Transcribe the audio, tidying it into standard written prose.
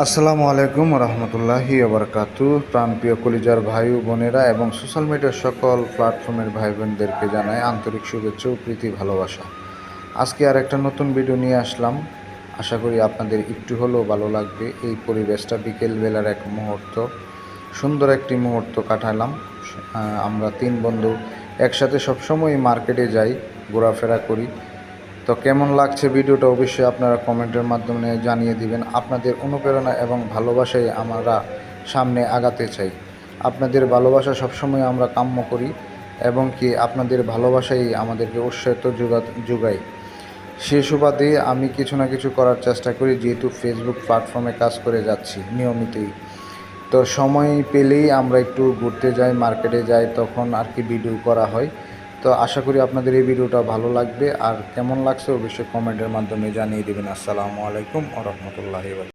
আসসালামু আলাইকুম রহমতুল্লাহি ওবরকাতু। প্রাণপ্রিয় কলিজার ভাই ও বোনেরা এবং সোশ্যাল মিডিয়ার সকল প্ল্যাটফর্মের ভাই বোনদেরকে জানাই আন্তরিক শুভেচ্ছা ও প্রীতি ভালোবাসা। আজকে আর একটা নতুন ভিডিও নিয়ে আসলাম। আশা করি আপনাদের একটু হলেও ভালো লাগবে। এই পরিবেশটা বিকেলবেলার এক মুহূর্ত, সুন্দর একটি মুহূর্ত কাটালাম। আমরা তিন বন্ধু একসাথে সবসময় মার্কেটে যাই, ঘোরাফেরা করি। তো কেমন লাগছে ভিডিওটা অবশ্যই আপনারা কমেন্টের মাধ্যমে জানিয়ে দিবেন। আপনাদের অনুপ্রেরণা এবং ভালোবাসায় আমরা সামনে আগাতে চাই। আপনাদের ভালোবাসা সবসময় আমরা কাম্য করি এবং কি আপনাদের ভালোবাসাই আমাদেরকে উৎসাহিত যোগায়। সে সুবাদে আমি কিছু না কিছু করার চেষ্টা করি, যেহেতু ফেসবুক প্ল্যাটফর্মে কাজ করে যাচ্ছি নিয়মিতই। তো সময় পেলেই আমরা একটু ঘুরতে যাই, মার্কেটে যাই, তখন আর কি ভিডিও করা হয়। তো আশা করি আপনাদের এই ভিডিওটা ভালো লাগবে। আর কেমন লাগছে অবশ্যই কমেন্টের মাধ্যমে জানিয়ে দেবেন। আসসালামু আলাইকুম ওয়া রাহমাতুল্লাহি ওয়া বারাকাতুহু।